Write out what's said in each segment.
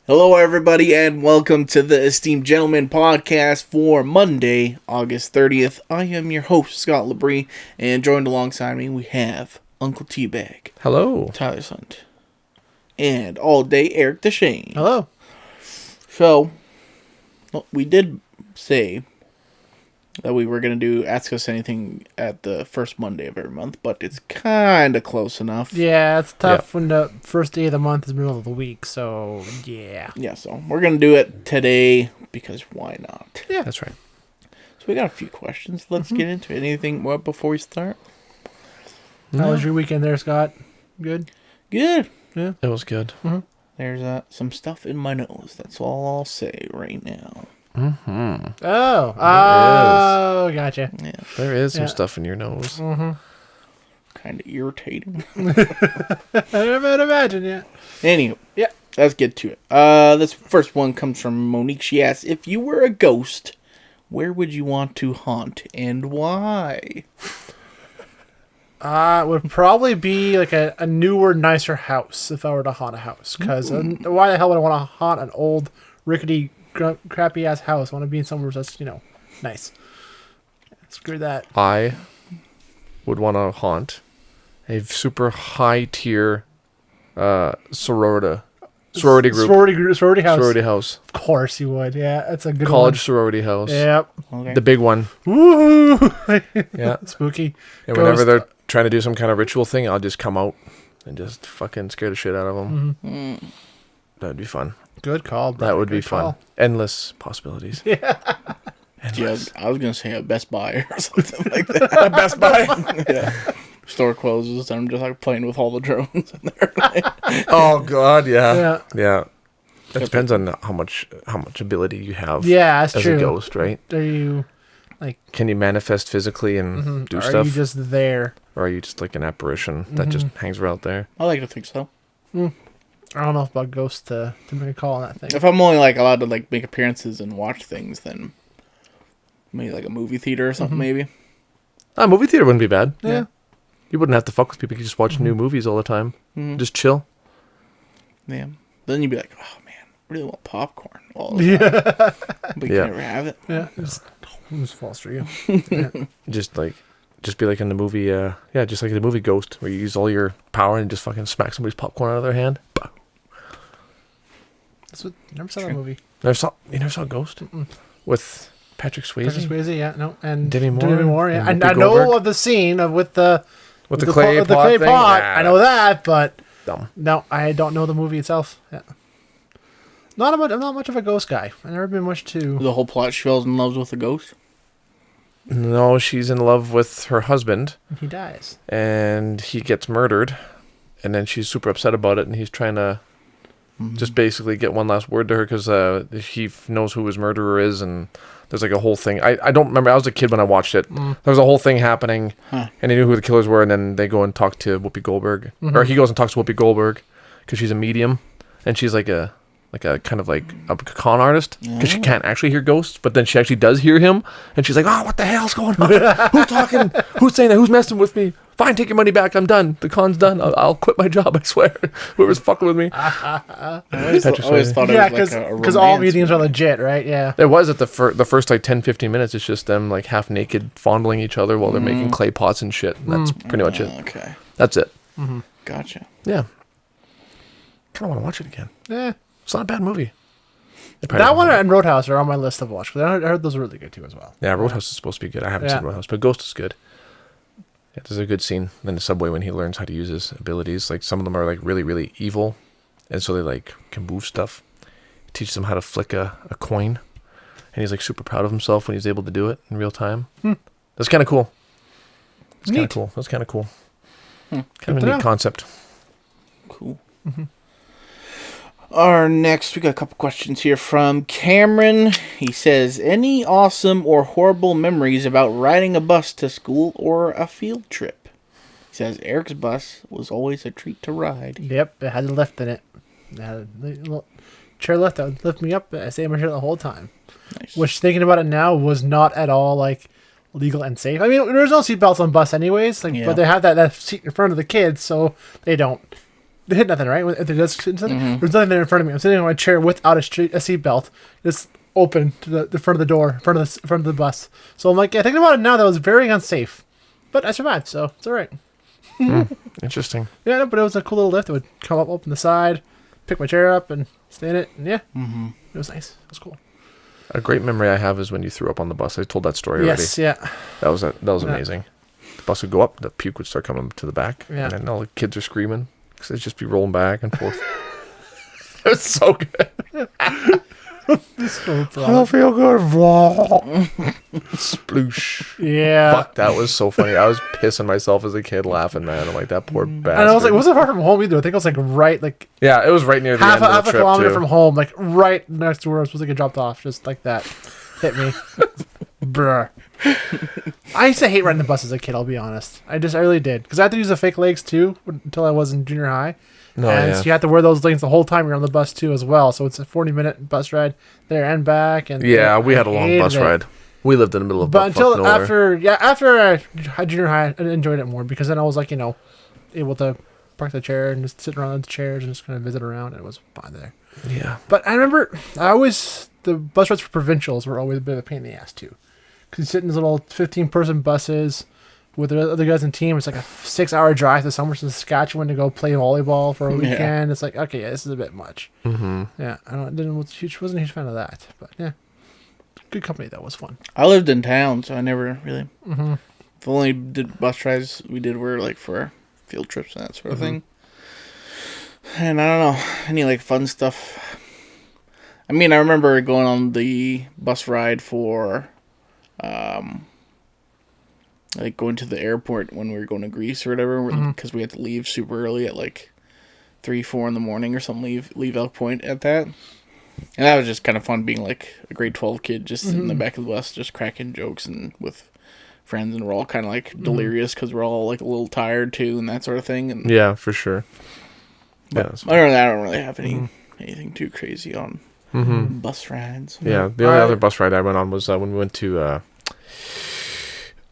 Hello, everybody, and welcome to the Esteemed Gentleman podcast for Monday, August 30th. I am your host, Scott Labrie, and joined alongside me, we have Uncle Teabag. Hello. Tyler Sunt. And all day, Eric Deshane. Hello. So, we did say that we were going to do Ask Us Anything at the first Monday of every month, but it's kind of close enough. Yeah, it's tough when the first day of the month is the middle of the week, so yeah. Yeah, so we're going to do it today because why not? Yeah. That's right. So we got a few questions. Let's get into it. Anything more before we start? How was your weekend there, Scott? Good? Good. Yeah. It was good. There's some stuff in my nose. That's all I'll say right now. Oh, gotcha. Yeah, There is some Yeah. stuff in your nose. kind of irritating. I would imagine, yeah. Anywho, Yeah. let's get to it. This first one comes from Monique. She asks, if you were a ghost, where would you want to haunt and why? It would probably be like a newer, nicer house if I were to haunt a house. Because why the hell would I want to haunt an old, rickety, crappy ass house? I want to be in somewhere that's, nice. Screw that. I would want to haunt a super high tier sorority group. Sorority house. Sorority house. Of course you would. Yeah, that's a good College one. sorority house. Yep. Okay. The big one. Woohoo! Yeah. Spooky. And whenever Ghost. they're trying to do some kind of ritual thing, I'll just come out and just fucking scare the shit out of them. That'd be fun. Good call, bro. That would be Good fun. call. Endless possibilities. Yeah, I was going to say a Best Buy or something like that. Best Buy. Yeah. Store closes, and I'm just like playing with all the drones in there. Oh God, yeah. Yeah. That depends on how much ability you have. Yeah, that's as true. a ghost, right? Are you Can you manifest physically and do are stuff, you just there? or are you just like an apparition that just hangs out there? I like to think so. I don't know about ghosts to make a call on that thing. If I'm only like allowed to like make appearances and watch things, then maybe like a movie theater or something. Maybe. A movie theater wouldn't be bad. Yeah. You wouldn't have to fuck with people. You could just watch new movies all the time. Just chill. Yeah. Then you'd be like, oh man, I really want popcorn all the time. But you Yeah. can never have it. Yeah, just falls for you. Yeah. Just be like in the movie. Just like the movie Ghost, where you use all your power and just fucking smack somebody's popcorn out of their hand. Bah. That's what. Never saw that movie. You never saw Ghost with Patrick Swayze? Patrick Swayze, yeah, no, and Demi Moore yeah. and I Whoopi know Goldberg. of the scene with the clay the pot clay thing? pot. Nah, I know that, but Dumb. no, I don't know the movie itself. Yeah. I'm not much of a ghost guy. I've never been much to. The whole plot, she falls in love with a ghost. No, she's in love with her husband, He dies. and he gets murdered, and then she's super upset about it, and he's trying to just basically get one last word to her because he knows who his murderer is, and there's like a whole thing. I don't remember. I was a kid when I watched it. There was a whole thing happening, and he knew who the killers were, and then they go and talk to Whoopi Goldberg, or he goes and talks to Whoopi Goldberg because she's a medium, and she's like a kind of like a con artist because she can't actually hear ghosts, but then she actually does hear him, and she's like, oh, what the hell's going on? Who's talking? Who's saying that? Who's messing with me? Fine, take your money back. I'm done. The con's done. I'll quit my job, I swear. Whoever's fucking with me. I always thought it Yeah, was like a because all romance mediums are movie. legit, right? Yeah. It was at the first like 10-15 minutes. It's just them like half naked fondling each other while they're making clay pots and shit. And that's pretty much it. Okay, That's it. gotcha. Yeah. Kind of want to watch it again. Yeah. It's not a bad movie. They probably That don't one have it. and Roadhouse are on my list of watch. 'Cause I heard those are really good too as well. Yeah, Roadhouse is supposed to be good. I haven't Yeah. seen Roadhouse, but Ghost is good. Yeah, there's a good scene in the subway when he learns how to use his abilities. Like some of them are like really, really evil, and so they like can move stuff. He teaches them how to flick a coin, and he's like super proud of himself when he's able to do it in real time. That's kind of cool. That's kind of Neat. cool. That's kind of cool. Kind Good of to a neat know. concept. Cool. Our next, we got a couple questions here from Cameron. He says, any awesome or horrible memories about riding a bus to school or a field trip? He says, Eric's bus was always a treat to ride. Yep, it had a lift in it. It had a little chair lift that would lift me up. I stayed in my chair the whole time. Nice. Which, thinking about it now, was not at all like legal and safe. I mean, there's no seatbelts on bus anyways, like, Yeah. but they have that seat in front of the kids, so they don't They hit nothing, right? If there does there's nothing there in front of me. I'm sitting on my chair without a seatbelt, just open to the front of the door, front of the bus. So I'm like, yeah, thinking about it now, that was very unsafe, but I survived, so it's all right. Interesting. Yeah, no, but it was a cool little lift. It would come up, open the side, pick my chair up, and stay in it. And yeah, it was nice. It was cool. A great memory I have is when you threw up on the bus. I told that story Yes, already. yeah. That was amazing. The bus would go up, the puke would start coming to the back, Yeah. and then all the kids are screaming because they'd just be rolling back and forth. It was so good. I don't feel good. Sploosh. Yeah. Fuck, that was so funny. I was pissing myself as a kid laughing, man. I'm like, that poor bastard. And I was like, it wasn't far from home either. I think it was like right, like yeah, it was right near the half end of a the trip, kilometer too. from home, like right next to where I was supposed to get dropped off, just like that. Hit me. Bruh. I used to hate riding the bus as a kid, I'll be honest. I really did. Because I had to use the fake legs too until I was in junior high. No, and so you have to wear those legs the whole time you're on the bus too as well. So it's a 40-minute bus ride there and back. And Yeah, we had a I long hated bus it. ride. We lived in the middle of But until nowhere. after I had junior high, I enjoyed it more because then I was like, able to park the chair and just sit around the chairs and just kind of visit around. And it was fun there. Yeah. But I remember the bus rides for provincials were always a bit of a pain in the ass too. Because you sit in these little 15-person buses with the other guys in the team. It's like a 6-hour drive to somewhere in Saskatchewan to go play volleyball for a weekend. Yeah. It's like, okay, yeah, this is a bit much. Mm-hmm. Yeah, wasn't a huge fan of that. But yeah, good company. That was fun. I lived in town, so I never really. The only bus rides we did were like for field trips and that sort of thing. And I don't know, any like fun stuff. I mean, I remember going on the bus ride for, like going to the airport when we were going to Greece or whatever, because we had to leave super early at like 3-4 in the morning or something. Leave Elk Point at that. And that was just kind of fun being like a grade 12 kid just in the back of the bus, just cracking jokes and with friends, and we're all kind of like delirious because we're all like a little tired too and that sort of thing. And Yeah, for sure. but other than that, I don't really have anything too crazy on bus rides. Yeah, the only other bus ride I went on was when we went to,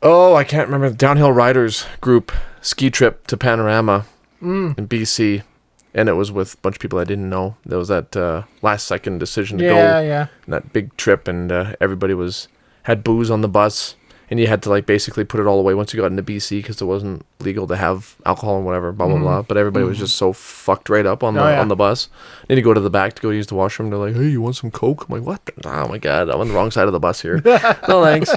I can't remember, the Downhill Riders group ski trip to Panorama in BC. And it was with a bunch of people I didn't know. There was that last second decision to go. Yeah. And that big trip, and everybody had booze on the bus. And you had to like basically put it all away once you got into BC because it wasn't legal to have alcohol and whatever, blah, blah, blah. But everybody was just so fucked right up on the bus. Then you go to the back to go use the washroom. They're like, hey, you want some Coke? I'm like, what? Oh, my God. I'm on the wrong side of the bus here. No, thanks.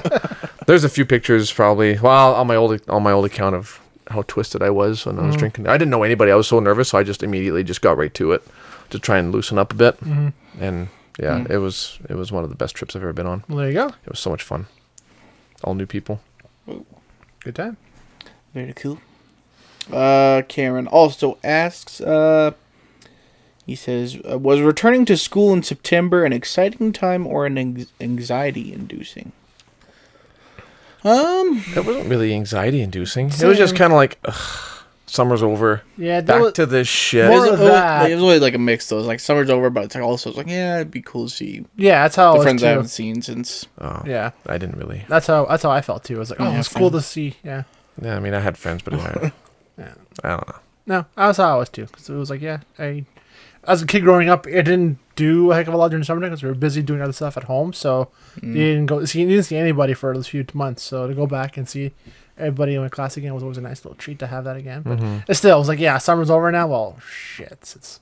There's a few pictures probably, on my old account of how twisted I was when I was drinking. I didn't know anybody. I was so nervous, so I just immediately just got right to it to try and loosen up a bit. And yeah, it was one of the best trips I've ever been on. Well, there you go. It was so much fun. All new people. Good time. Very cool. Cameron also asks, he says, was returning to school in September an exciting time or an anxiety-inducing? It wasn't really anxiety-inducing. It was just kind of like, ugh, summer's over. Yeah, Back to this shit. More of that. It was always like a mix, though. It was like summer's over, but it's like also it's like, yeah, it'd be cool to see Yeah, that's how the I was friends too. I haven't seen since. Oh, Yeah, I didn't really. that's how I felt too. I was like, oh, Yeah, it's cool to friends. see. Yeah, Yeah, I mean, I had friends, but I don't know. no, that's how I was too. Because it was like, as a kid growing up, I didn't do a heck of a lot during the summer because we were busy doing other stuff at home. So you didn't see anybody for those few months. So to go back and see everybody in my class again was always a nice little treat to have that again. But it still was like, yeah, summer's over now. Well, shit, it's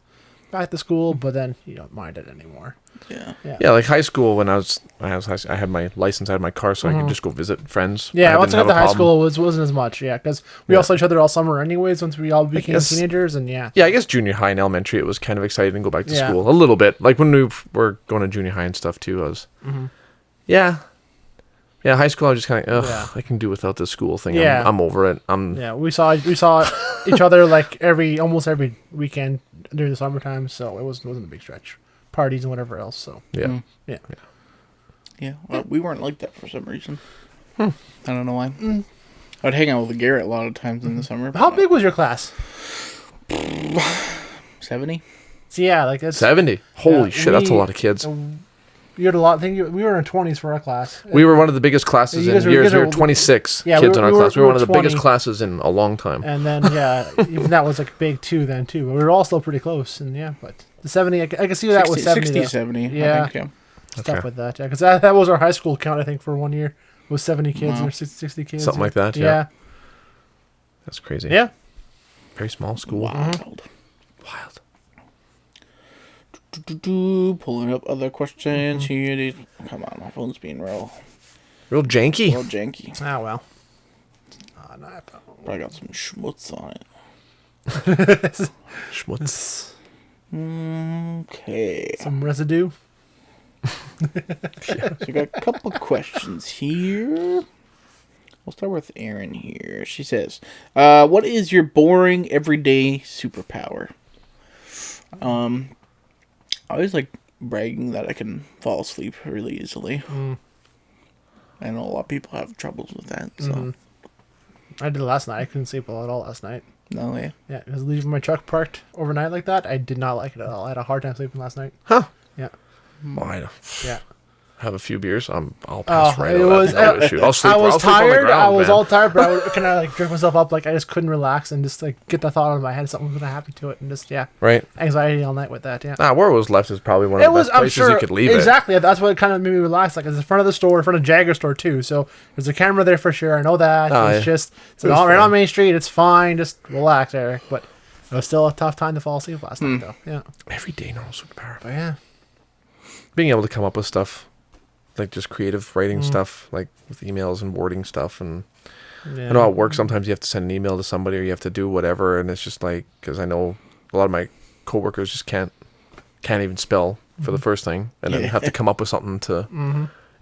back to school, but then you don't mind it anymore. Yeah, like high school when I had my license, I had my car, so I could just go visit friends. Yeah, once I got didn't to have a high problem. school, it wasn't as much. Yeah, because we all saw each other all summer anyways. Once we all became guess- teenagers, and yeah, Yeah, I guess junior high and elementary, it was kind of exciting to go back to Yeah. school a little bit. Like when we were going to junior high and stuff too, I was, yeah, high school, I was just kind of, I can do without this school thing. Yeah. I'm over it. yeah, we saw each other like almost every weekend during the summertime. So it wasn't a big stretch. Parties and whatever else. So yeah. Yeah, well, we weren't like that for some reason. I don't know why. I'd hang out with Garrett a lot of times in the summer. how big was your class? 70? So yeah, like that's 70. Holy Yeah, shit, that's a we- lot of kids. You had a lot. We were in our 20s for our class. We were one of the biggest classes You in guys were- years. you We guys were were- 26 Yeah, kids in our class. We were one of the 20. biggest classes in a long time. And then, even that was like big too then too. We were all still pretty close. And yeah, but the 70, I can see that was 70. 60, though. 70. Yeah. I think, Stuff Okay. with that. Yeah, because that was our high school count, I think, for 1 year. Was 70 kids Wow. or 60 kids. Something like that, yeah. That's crazy. Yeah. Very small school. Wild. Wild. Pulling up other questions here. Come on, my phone's being real Janky. janky. Ah, well. No, Probably got some schmutz on it. Schmutz. Okay. some residue. So we got a couple questions here. We'll start with Erin here. She says, what is your boring everyday superpower? I always like bragging that I can fall asleep really easily. I know a lot of people have troubles with that. So I did it last night. I couldn't sleep at all last night. no, yeah. Yeah, because leaving my truck parked overnight like that, I did not like it at all. I had a hard time sleeping last night. Huh. Yeah. Well, I Yeah. have a few beers. I'll pass right it over was- that. No issue. I'll sleep. I was I'll sleep on the tired. ground, I was man. all tired, but I would kind of like jerk myself up. Like I just couldn't relax and just like get the thought out of my head something was gonna happen to it, and just Right. anxiety all night with that. Yeah. Where it was left is probably one of the best places you could leave exactly. That's what kind of made me relax. Like it's in front of the store, in front of Jagger store too. So there's a camera there for sure. I know that. Oh, It's yeah. just It was right fun. on Main Street. It's fine. Just relax, Eric. But it was still a tough time to fall asleep last night, though. Yeah. it. Every day, normal superpower. But yeah. Being able to come up with stuff, like just creative writing stuff, like with emails and wording stuff, and Yeah. I know at work sometimes you have to send an email to somebody or you have to do whatever, and it's just like because I know a lot of my coworkers just can't even spell for the first thing, and then have to come up with something to.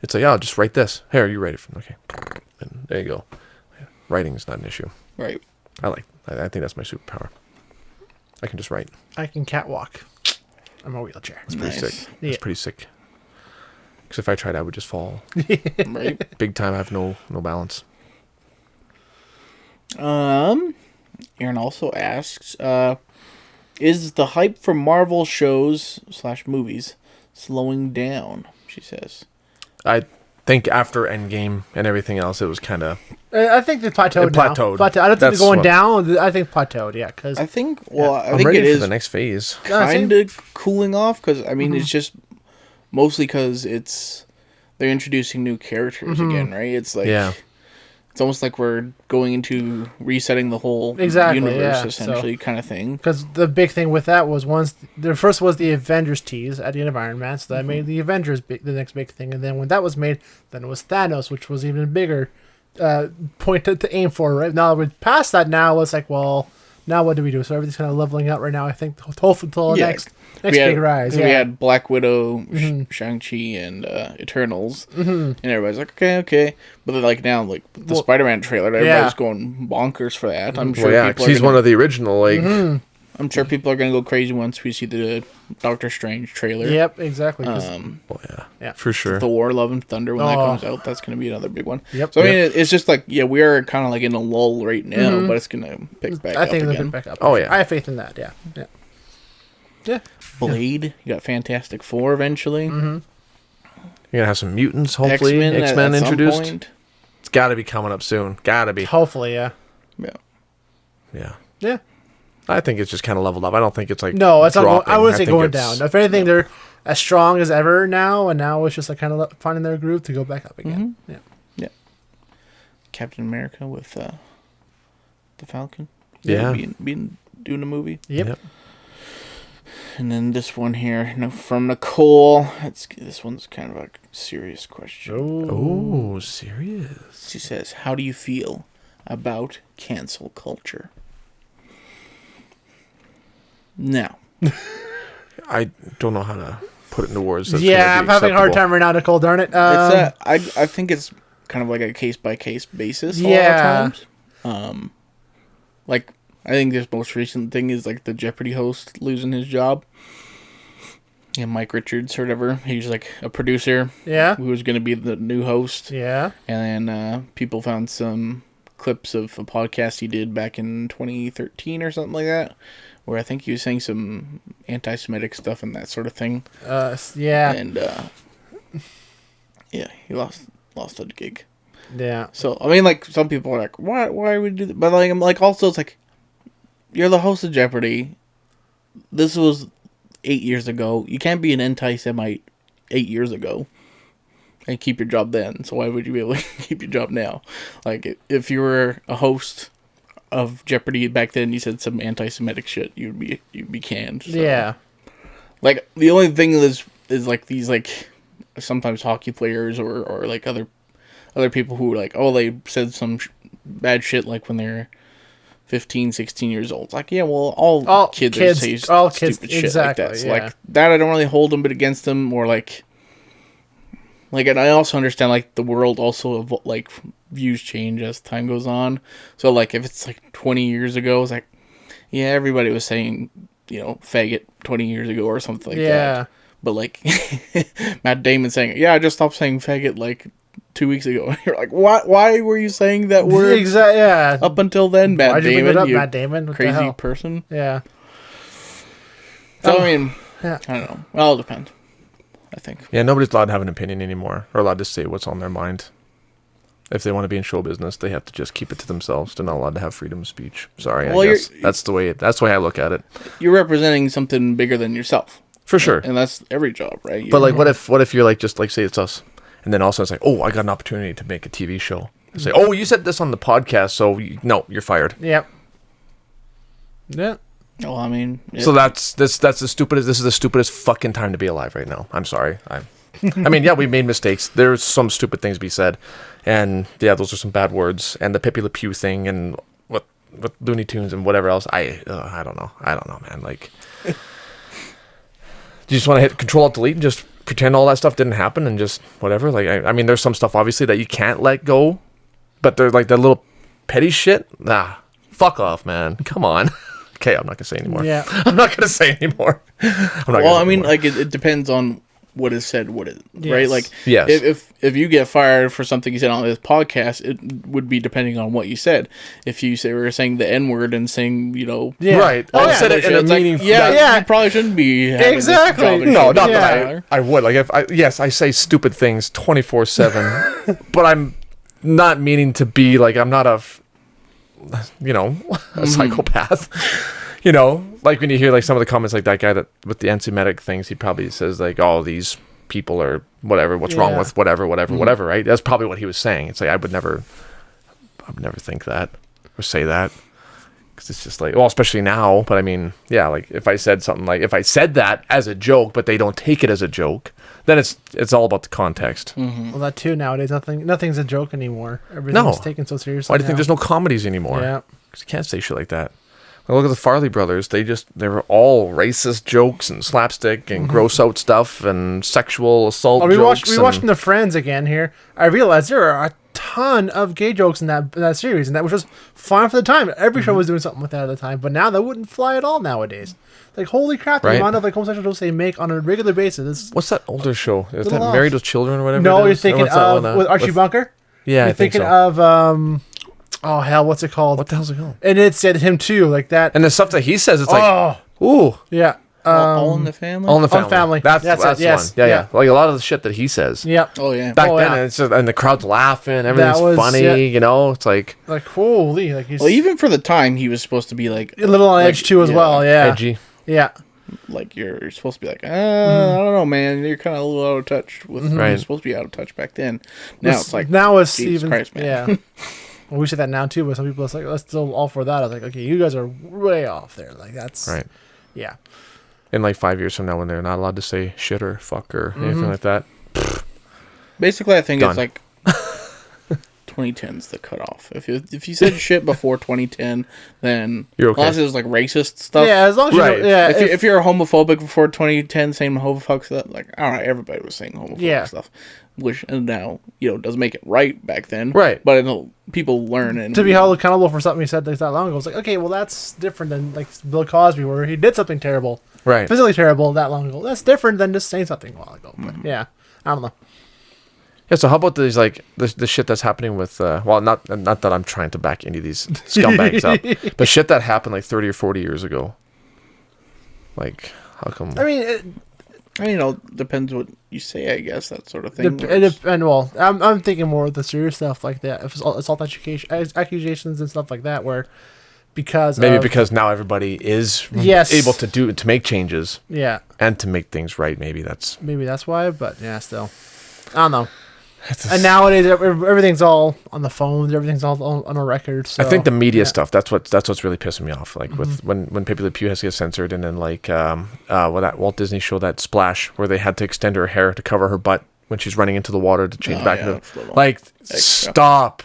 It's like, yeah, just write this. Here, you write it. Okay, and there you go. Yeah. Writing is not an issue. Right. I think that's my superpower. I can just write. I can catwalk. I'm a wheelchair. It's pretty Nice. sick. Yeah. It's pretty sick. Because if I tried, I would just fall. Right. Big time. I have no balance. Aaron also asks, is the hype for Marvel shows / movies slowing down? She says. I think after Endgame and everything else, it was kind of. I think they plateaued. It plateaued. I don't think That's they're going what- down. I think plateaued. Yeah, because I think. Well, I I'm think ready it for is the next phase. kind of cooling off because I mean it's just mostly because they're introducing new characters again, right? It's like Yeah. it's almost like we're going into resetting the whole Exactly, universe yeah, essentially, kind of thing. Because the big thing with that was the first was the Avengers tease at the end of Iron Man, so that made the Avengers the next big thing, and then when that was made, then it was Thanos, which was even bigger point to aim for. Right now, we're past that. Now it's like, well, now what do we do? So everything's kind of leveling out right now. I think hopefully until the Yeah. next big rise. We Yeah. had Black Widow, Shang-Chi, and Eternals, and everybody's like, okay. But then, like now, like the Spider-Man trailer, everybody's going bonkers for that. I'm sure Well, yeah, people because he's one of the original. Like, I'm sure people are gonna go crazy once we see the Doctor Strange trailer. Yep, exactly. 'cause- well, yeah, Yeah. for sure. Thor: Love and Thunder when that Oh. comes out, that's gonna be another big one. Yep. So I mean, it's just like we are kind of like in a lull right now, but it's gonna pick back I up think they'll again. pick back up. Oh, yeah. I have faith in that. Yeah. Yeah. Yeah. Blade, you got Fantastic Four eventually. You're gonna have some mutants, hopefully. X-Men at some introduced. point. It's got to be coming up soon. Got to be. Hopefully, yeah. Yeah. Yeah. Yeah. I think it's just kind of leveled up. I don't think it's like No, it's not. dropping. I wouldn't say think going it's- down. If anything, they're as strong as ever now, and now it's just like kind of finding their groove to go back up again. Yeah. Captain America with the Falcon. Yeah. being doing a movie. Yep. And then this one here, from Nicole. This one's kind of a serious question. Oh, serious. She says, "How do you feel about cancel culture?" Now, I don't know how to put it into words. That's Yeah, I'm gonna be having a hard acceptable. time right now, Nicole. Darn it. I think it's kind of like a case by case basis. Yeah. A lot of times. Like I think this most recent thing is like the Jeopardy host losing his job. Yeah, Mike Richards or whatever. He's like a producer Yeah. who was going to be the new host. Yeah. And then people found some clips of a podcast he did back in 2013 or something like that, where I think he was saying some anti-Semitic stuff and that sort of thing. Yeah. And Yeah, he lost a gig. Yeah. So I mean, like some people are like, why would we do that? But like I'm like also it's like, you're the host of Jeopardy. This was 8 years ago. You can't be an anti-Semite 8 years ago and keep your job then. So why would you be able to keep your job now? Like if you were a host of Jeopardy back then, you said some anti-Semitic shit, you'd be canned. So. Yeah. Like the only thing is like these like sometimes hockey players or like other people who like, oh, they said some bad shit like when they're 15, 16 years old. It's like, yeah, well, all kids say stupid shit exactly, like that. So yeah. like that I don't really hold them, but against them, or like, and I also understand like the world also like views change as time goes on. So like if it's like 20 years ago, it's like, yeah, everybody was saying, faggot 20 years ago or something like that. But like Matt Damon saying, yeah, I just stopped saying faggot like 2 weeks ago. You're like, what? Why were you saying that word? Exactly. Yeah. Up until then, Matt Damon, Why'd you bring it up, you Matt Damon? What the crazy hell? person. Yeah. So I mean, Yeah. I don't know. Well, it'll depend. I think. Yeah, nobody's allowed to have an opinion anymore, or allowed to say what's on their mind. If they want to be in show business, they have to just keep it to themselves. They're not allowed to have freedom of speech. Sorry, Well, I guess that's the way I look at it. You're representing something bigger than yourself. For sure. And that's every job, right? But like, what if you're like, just like, say it's us, and then also it's like, oh, I got an opportunity to make a TV show. Say, oh, you said this on the podcast, so no, you're fired. Yep. Yeah. Well, I mean, So that's the stupidest. This is the stupidest fucking time to be alive right now. I'm sorry. I mean, yeah, we made mistakes. There's some stupid things to be said, and yeah, those are some bad words. And the Pepe Le Pew thing, and what Looney Tunes and whatever else. I don't know, man. Like, you just want to hit Control Alt Delete and just pretend all that stuff didn't happen and just whatever. Like, I mean, there's some stuff obviously that you can't let go, but they're like that little petty shit. Nah, fuck off, man. Come on. Okay, I'm not gonna say anymore. Yeah. I'm not gonna say anymore. Well, I mean, like it depends on what is said, right? Like, yes. if you get fired for something you said on this podcast, it would be depending on what you said. If you were saying the N word and saying, Yeah. Right. Oh, I yeah. said it in a meaningful. yeah, you probably shouldn't be having Exactly. This job in No, show not business that either. I would. Like, I say stupid things 24/7, but I'm not meaning to be like, I'm not a psychopath. Like when you hear like some of the comments, like that guy that with the anti-Semitic things, he probably says like, "Oh, these people are whatever. What's wrong with whatever, right?" That's probably what he was saying. It's like I would never think that or say that, because it's just like, well, especially now. But I mean, yeah, like if I said something like, if I said that as a joke, but they don't take it as a joke, then it's all about the context. Well, that too nowadays. Nothing's a joke anymore. Everything's taken so seriously. Why do you think there's no comedies anymore? Yeah. Because you can't say shit like that. Look at the Farley brothers. They were all racist jokes and slapstick and gross out stuff and sexual assault jokes. We watching The Friends again here. I realized there are a ton of gay jokes in that series, and that was just fine for the time. Every show was doing something with that at the time, but now that wouldn't fly at all nowadays. Like, holy crap, the amount of like homosexual jokes they make on a regular basis. What's that older show? Is that Married with Children or whatever? No, you're thinking of with Archie Bunker? Yeah, you're thinking of oh hell, what's it called? What the hell's it called? And it said him too, like that. And the stuff that he says, it's like, ooh, yeah. All in the Family? All in the Family. All in the Family. That's it, yes. one. Yeah. Like a lot of the shit that he says. Yep. Oh, yeah. Back then, and, it's just, and the crowd's laughing, everything's funny, it's like holy, like he's... Well, even for the time, he was supposed to be like... A little on edge too as well, yeah. Edgy. Yeah. Like you're supposed to be like, I don't know, man. You're kind of a little out of touch with. You're supposed to be out of touch back then. Now it's like Jesus even Christ, man. Yeah. Well, we say that now too, but some people are like, "Let's still all for that." I was like, "Okay, you guys are way off there." Like that's right. Yeah. In like 5 years from now, when they're not allowed to say shit or fuck or anything like that. Basically, I think it's like 2010's the cutoff. If you said shit before 2010, then you're okay. Unless it was like racist stuff. Yeah, as long as if you're homophobic before 2010, saying homophobic stuff, like all right, everybody was saying homophobic stuff, which now doesn't make it right back then. Right, but people learn and to be held accountable for something he said like that long ago. It's like, okay, well that's different than like Bill Cosby, where he did something terrible, right, physically terrible that long ago. That's different than just saying something a while ago. But yeah, I don't know. Yeah, so how about these like the shit that's happening with not that I'm trying to back any of these scumbags up, but shit that happened like 30 or 40 years ago. Like, how come? I mean, Depends what you say, I guess, that sort of thing. I'm thinking more of the serious stuff like that. If assault accusations and stuff like that, where because now everybody is able to make changes. Yeah. And to make things right. Maybe that's why. But yeah, still, I don't know. And nowadays, everything's all on the phones. Everything's all on a record. So, I think the media stuff. That's what's really pissing me off. Like with when Pepe Le Pew has to get censored, and then like that Walt Disney show, that Splash, where they had to extend her hair to cover her butt when she's running into the water to change back. Like, stop.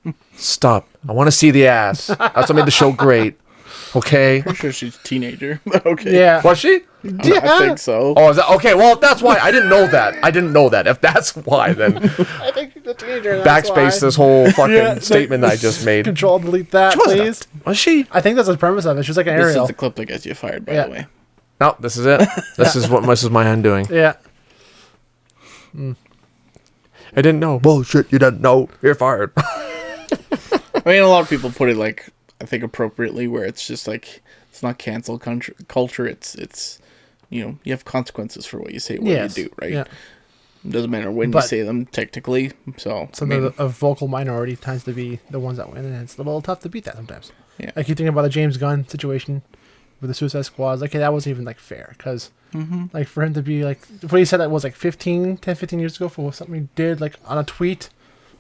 I want to see the ass. That's what made the show great. Okay. I'm sure she's a teenager. Okay. Yeah. Was she? Yeah. I think so. Oh, is that okay? Well, that's why I didn't know that. If that's why, then I think she's a teenager. backspace this whole fucking statement I just made. Control delete that, please. Was she? I think that's the premise of it. She's like an This Ariel. is the clip that gets you fired, by the way. No, this is it. This is my undoing. Yeah. I didn't know. Bullshit, you didn't know. You're fired. I mean, a lot of people put it like, I think appropriately, where it's just like, it's not cancel culture. It's you have consequences for what you say, what you do, right? Yeah. It doesn't matter when you say them, technically. So a vocal minority tends to be the ones that win, and it's a little tough to beat that sometimes. Yeah. I keep thinking about the James Gunn situation with the Suicide Squad. Like, that wasn't even like fair, because like for him to be like, what he said that was like 15 years ago for something he did like on a tweet.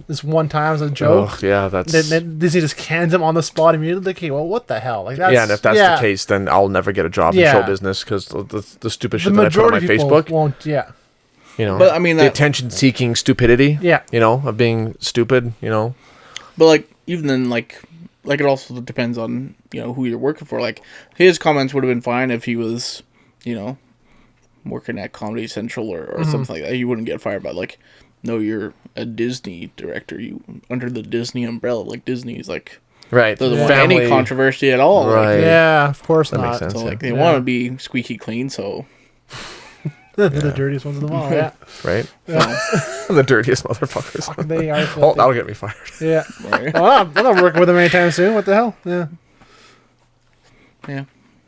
This one time as a joke. Oh, yeah, that's... Then Disney just cans him on the spot immediately. Like, hey, well, what the hell? Like, that's, and if that's the case, then I'll never get a job in show business, because the stupid shit that I put on my Facebook. Won't, But I mean, the attention-seeking stupidity. Yeah. Of being stupid. But like, even then, like it also depends on who you're working for. Like, his comments would have been fine if he was, working at Comedy Central or something like that. You wouldn't get fired by like. No, you're a Disney director. You under the Disney umbrella. Like, Disney's like doesn't want any controversy at all. Right. Like, of course that not. Makes sense, so like they want to be squeaky clean. So the dirtiest ones of them all. Yeah. Right. The dirtiest motherfuckers. They are. Oh, that'll get me fired. Yeah. Well, I'm not working with them anytime soon. What the hell? Yeah. Yeah.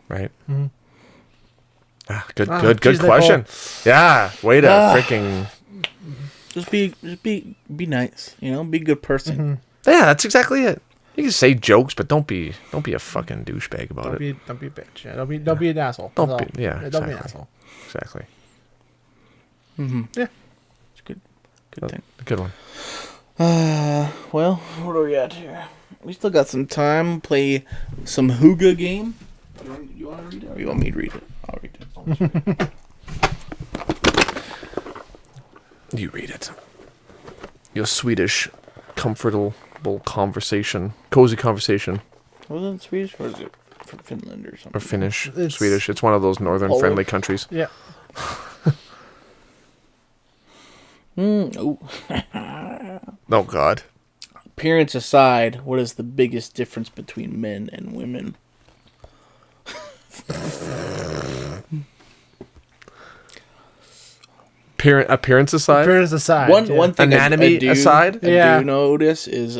Right. Mm-hmm. Good question. Yeah. Way to freaking. Just be nice, be a good person. Mm-hmm. Yeah, that's exactly it. You can say jokes, but don't be a fucking douchebag about it. Don't be a bitch. Yeah, don't be an asshole. Don't be an asshole. Exactly. Mm-hmm. Yeah, it's good thing. A good one. Well, what are we at here? We still got some time. Play some Hygge game. You want to read it, or you want me to read it? I'll read it. You read it. Your Swedish, comfortable conversation, cozy conversation. Was it Swedish or is it from Finland or something? Or Finnish, Swedish. It's one of those northern friendly countries. Yeah. Oh. Oh, God. Appearance aside, what is the biggest difference between men and women? Appearance aside? One thing anatomy aside? I do notice is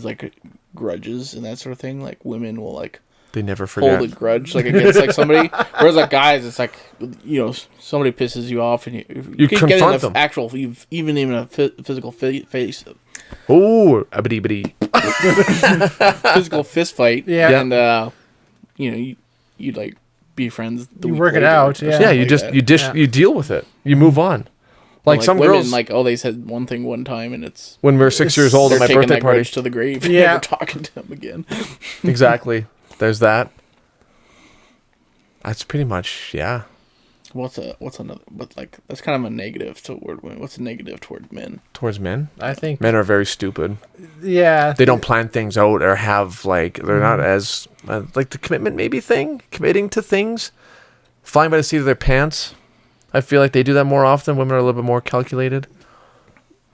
like grudges and that sort of thing. Like, women will like they never forget. Hold a grudge like against like somebody, whereas like guys, it's like somebody pisses you off and you can get in them. Even a physical face. Oh, abity. Physical fist fight. Yeah, and you like be friends. You work it out. Yeah, you just you deal with it. You move on. Like some women, girls, like they said one thing one time, and it's when we were 6 years old at my birthday party to the grave. And never talking to them again. Exactly. There's that. That's pretty much What's another? But like that's kind of a negative toward women. What's a negative toward men? Towards men, I think men are very stupid. Yeah, they don't plan things out or have like they're not as like the commitment committing to things, flying by the seat of their pants. I feel like they do that more often. Women are a little bit more calculated.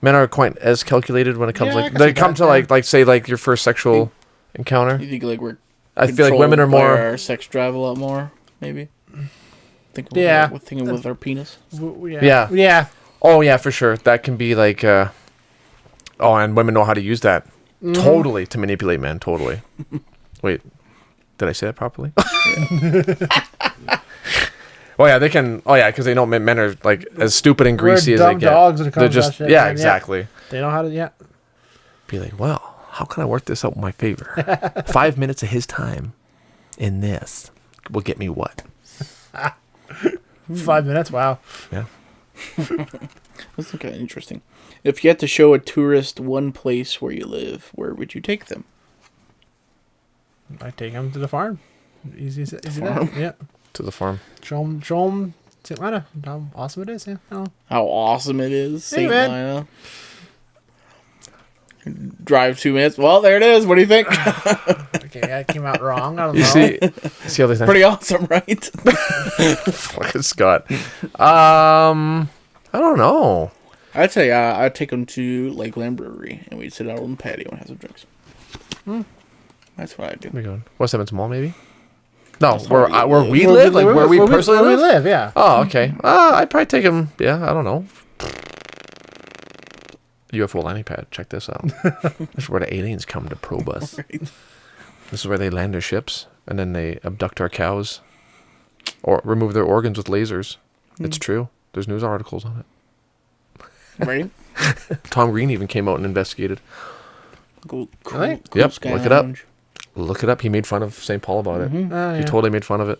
Men are quite as calculated when it comes like say like your first sexual encounter. You think like we're I feel like women are more our sex drive a lot more maybe. Thinking with our penis. Yeah. Oh yeah, for sure. That can be like and women know how to use that totally to manipulate men. Totally. Wait, did I say that properly? Oh yeah, they can. Oh yeah, because they know men are like as stupid and greasy We're as they dumb get. dogs when it They're comes to just that shit, yeah, man. exactly. They know how to Be like, well, how can I work this out in my favor? 5 minutes of his time in this will get me what? 5 minutes. Wow. Yeah. That's kind of interesting. If you had to show a tourist one place where you live, where would you take them? I take them to the farm. Easy farm? that. Yeah. To the farm. Show them St. Lina. How awesome it is. Yeah. Oh. How awesome it is, Hey, St. man. Lina. Drive 2 minutes. Well, there it is. What do you think? Okay, that came out wrong. I don't know. You see how they Pretty awesome, right? fucking Scott. I don't know. I'd say I'd take them to Lakeland Brewery, and we'd sit out on the patio and have some drinks. That's what I'd do. Where we going? West Edmonton Mall, maybe? No, That's not where we live, like where we personally where we live. live. Yeah. Oh, okay. I'd probably take him. Yeah, I don't know. UFO landing pad. Check this out. This is where the aliens come to probe us. Right. This is where they land their ships, and then they abduct our cows, or remove their organs with lasers. It's true. There's news articles on it. Right? Tom Green even came out and investigated. Cool Yep, Sky look it up. Lounge. Look it up. He made fun of St. Paul about it. Oh, He yeah. totally made fun of it.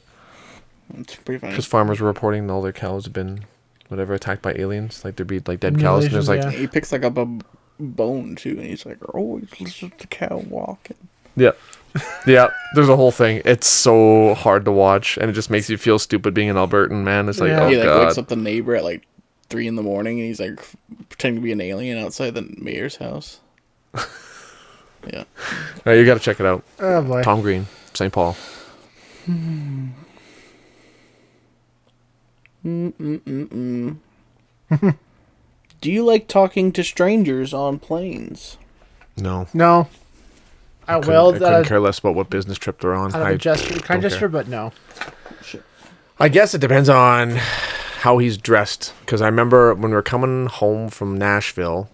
It's pretty funny. Because farmers were reporting all their cows have been, whatever, attacked by aliens. Like there'd be like dead cows, and there's like, Mutilations, He picks up a bone too, and he's like, "Oh, it's just a cow walking." yeah, yeah. There's a whole thing. It's so hard to watch, and it just makes you feel stupid being an Albertan, man. It's like, Yeah. oh He wakes god, up the neighbor at 3 in the morning, and he's pretending to be an alien outside the mayor's house. Yeah. all right, you got to check it out. Oh boy. Tom Green, St. Paul. Do you like talking to strangers on planes? No, No. I will. couldn't care less about what business trip they're on. Out of a gesture, kind don't gesture, care. but no. I guess it depends on how he's dressed. Because I remember when we were coming home from Nashville,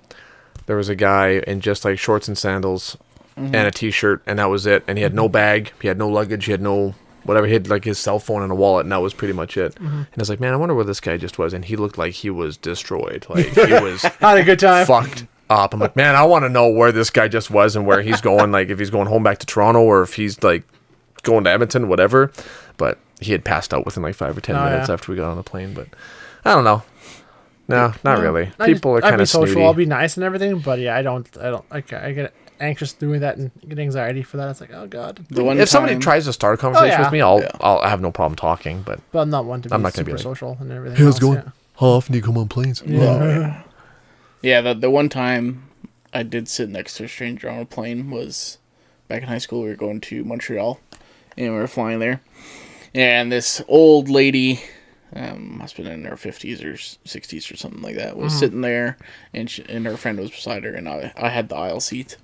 there was a guy in just like shorts and sandals and a t-shirt, and that was it. And he had no bag, he had no luggage, he had no whatever. He had like his cell phone and a wallet, and that was pretty much it. And I was like, man, I wonder where this guy just was. And he looked like he was destroyed. Like he was Had a good time. fucked up. I'm like, man, I want to know where this guy just was and where he's going. Like if he's going home back to Toronto or if he's like going to Edmonton, whatever. But he had passed out within like 5 or 10 Oh, minutes yeah. after we got on the plane. But I don't know. No, not really. I People are I'd kind be of social. snooty. I'll be nice and everything, but yeah, I don't. I get anxious doing that and get anxiety for that. It's like, oh god. The one If somebody time- tries to start a conversation yeah. with me, I'll have no problem talking. But But I'm not one to be I'm not gonna super be like, social and everything. "Hey, how's it else, going?" How often do you come on planes? Yeah. Yeah, the one time I did sit next to a stranger on a plane was back in high school. We were going to Montreal, and we were flying there. And this old lady, must have been in her 50s or 60s or something like that, was sitting there, and her friend was beside her, and I had the aisle seat.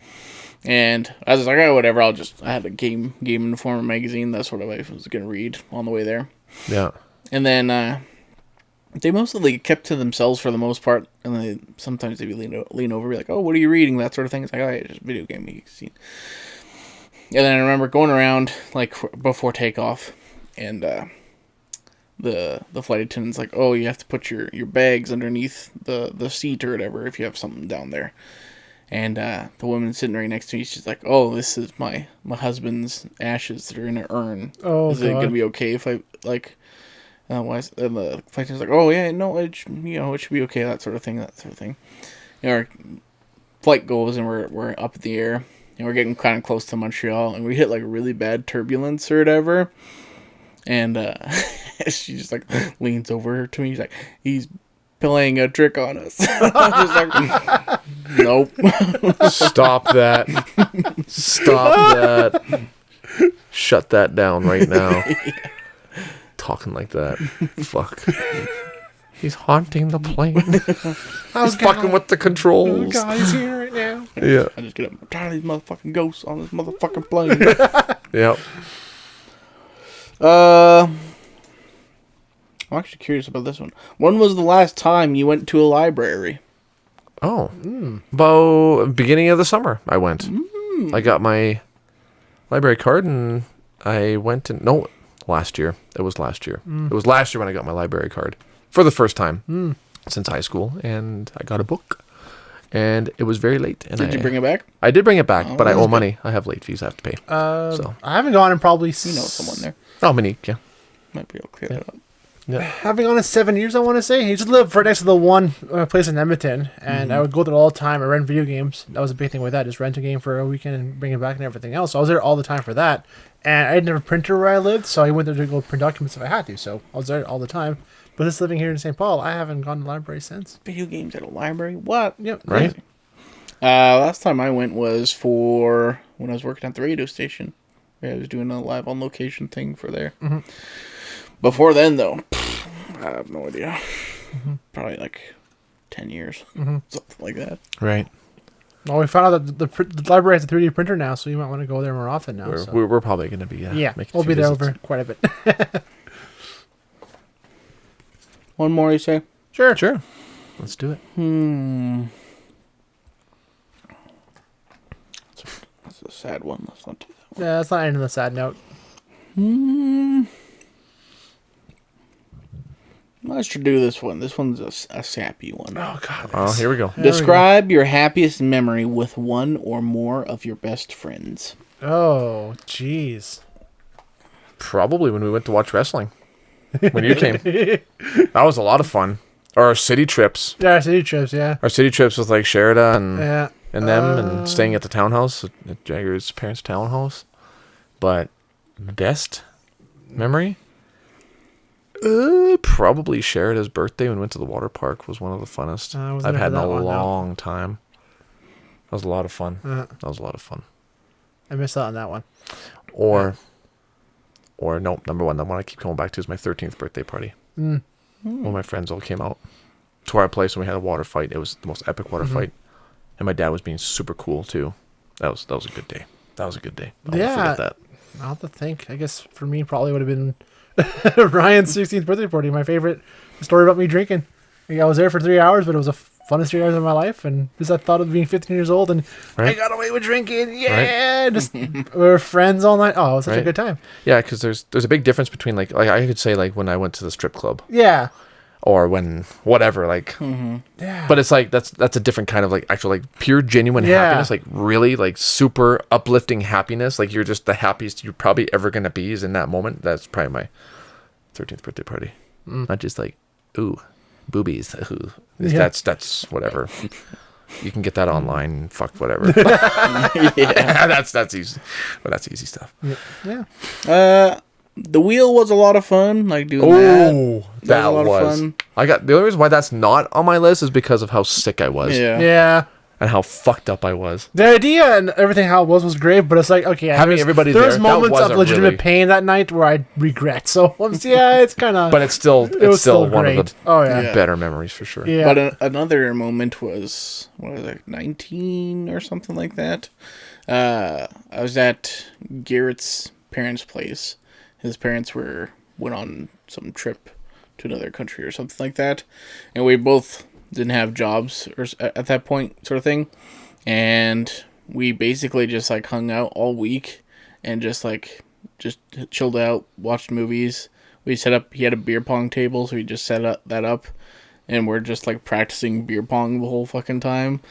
And I was like, oh, whatever, I had a Game Informer magazine. That's what I was going to read on the way there. Yeah. And then they mostly kept to themselves for the most part, and sometimes they'd lean over, be like, "Oh, what are you reading?" That sort of thing. It's like, "Oh, yeah, just video game magazine." And then I remember going around before takeoff, and the flight attendant's like, "Oh, you have to put your bags underneath the seat or whatever if you have something down there." And the woman sitting right next to me, she's like, "Oh, this is my husband's ashes that are in an urn. Oh, is it God. gonna be okay if I like?" And the flight attendant's like, "Oh yeah, no, it should be okay, that sort of thing." Our flight goes, and we're up in the air, and we're getting kind of close to Montreal, and we hit really bad turbulence or whatever. And she just leans over to me. She's like, "He's playing a trick on us." I'm just like, "Nope." Stop that. Stop that. Shut that down right now. Talking like that. Fuck. He's haunting the plane. He's fucking with the Oh controls. god, he's here right now. Yeah. I just get up. I'm tired of these motherfucking ghosts on this motherfucking plane. Yep. I'm actually curious about this one. When was the last time you went to a library? Oh. About beginning of the summer, I went. I got my library card and I went and... No, last year. It was last year. It was last year when I got my library card for the first time since high school, and I got a book. And it was very late. And Did you bring it back? I did bring it back, but I owe that's money. I have late fees I have to pay. So I haven't gone in probably... You know someone there. Oh, Monique, yeah. Might be able to clear that up. Having gone in 7 years, I want to say. He used to live right next to the one place in Edmonton, and I would go there all the time. I rent video games. That was a big thing with that, just rent a game for a weekend and bring it back and everything else. So I was there all the time for that. And I didn't have a printer where I lived, so I went there to go print documents if I had to. So I was there all the time. But just living here in St. Paul, I haven't gone to the library since. Video games at a library? What? Yep. Right? Last time I went was for when I was working at the radio station. Yeah, I was doing a live on location thing for there. Before then, though, I have no idea. Probably like 10 years, something like that. Right. Well, we found out that the library has a 3D printer now, so you might want to go there more often now. We're probably going to be Yeah, making we'll a few be there visits. over quite a bit. One more, you say? Sure. Let's do it. That's a sad one. Let's not do that one. Yeah, that's not ending on a sad note. Let's do this one. This one's a sappy one. Oh, God. Oh, here we go. Describe your happiest memory with one or more of your best friends. Oh, jeez. Probably when we went to watch wrestling. When you came. That was a lot of fun. Or our city trips. Yeah, city trips, yeah. Our city trips with like Sherida and Yeah. them and staying at the townhouse, at Jagger's parents' townhouse. But best memory? Probably Sherida's birthday when we went to the water park was one of the funnest I've had in a long time. That was a lot of fun. That was a lot of fun. I missed out on that one. Or no, number one, the one I keep coming back to is my 13th birthday party. When my friends all came out to our place and we had a water fight. It was the most epic water fight. And my dad was being super cool too. That was a good day. That was a good day. I'll never forget that. I'll have to think. I guess for me, probably would have been Ryan's 16th birthday party. My favorite story about me drinking. I was there for 3 hours, but it was the funnest 3 hours of my life. And just I thought of being 15 years old and I got away with drinking. Yeah. Just we were friends all night. Oh, it was such a good time. Yeah, because there's a big difference between like I could say like when I went to the strip club. Yeah. Or when whatever, like, Yeah. but it's like that's a different kind of like actual like pure genuine happiness, like really like super uplifting happiness. Like you're just the happiest you're probably ever gonna be is in that moment. That's probably my 13th birthday party. Not just like ooh boobies. Ooh. That's whatever. You can get that online. Fuck whatever. That's easy. Well, that's easy stuff. Yeah. The wheel was a lot of fun. Like doing that was a lot of fun. I got the only reason why that's not on my list is because of how sick I was. Yeah. And how fucked up I was. The idea and everything how it was great, but it's like okay, Having everybody there there, was that moments of wasn't legitimate really- pain that night where I regret. So yeah, it's kind of. But it's still one great. of the Yeah. better memories for sure. Yeah. But another moment was, what was it, 19 or something like that? I was at Garrett's parents' place. His parents went on some trip to another country or something like that. And we both didn't have jobs or at that point, sort of thing. And we basically just like hung out all week and just chilled out, watched movies. We set up, he had a beer pong table, so we just set that up. And we're just like practicing beer pong the whole fucking time.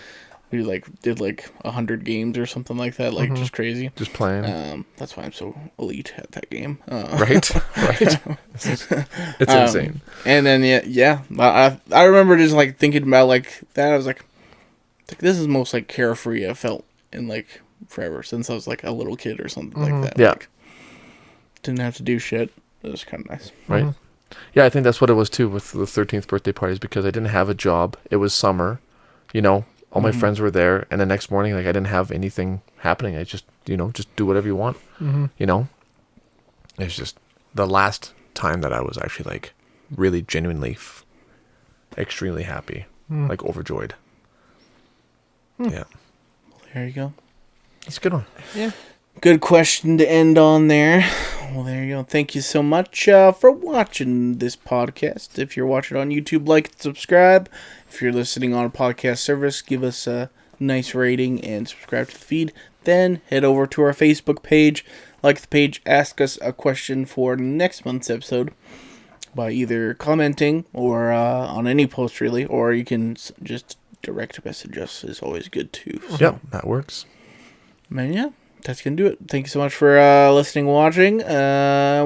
We did 100 games or something like that, just crazy. Just playing. That's why I'm so elite at that game. Right? It's insane. And then I remember just like thinking about like that. I was like this is most like carefree I felt in like forever since I was like a little kid or something like that. Yeah. Like, didn't have to do shit. It was kind of nice. Right. Yeah, I think that's what it was too with the 13th birthday parties because I didn't have a job. It was summer, all my friends were there, and the next morning, like I didn't have anything happening. I just, just do whatever you want. It's just the last time that I was actually like really genuinely, extremely happy, like overjoyed. Yeah, There you go. that's a good one. Yeah. Good question to end on there. Well, there you go. Thank you so much for watching this podcast. If you're watching on YouTube, like and subscribe. If you're listening on a podcast service, give us a nice rating and subscribe to the feed. then head over to our Facebook page, like the page, ask us a question for next month's episode by either commenting or on any post, really, or you can just direct message us is always good, too. So. Yep, that works. Man, yeah, that's going to do it. Thank you so much for listening and watching.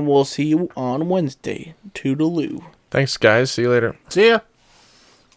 We'll see you on Wednesday. Toodaloo. Thanks, guys. See you later. See ya.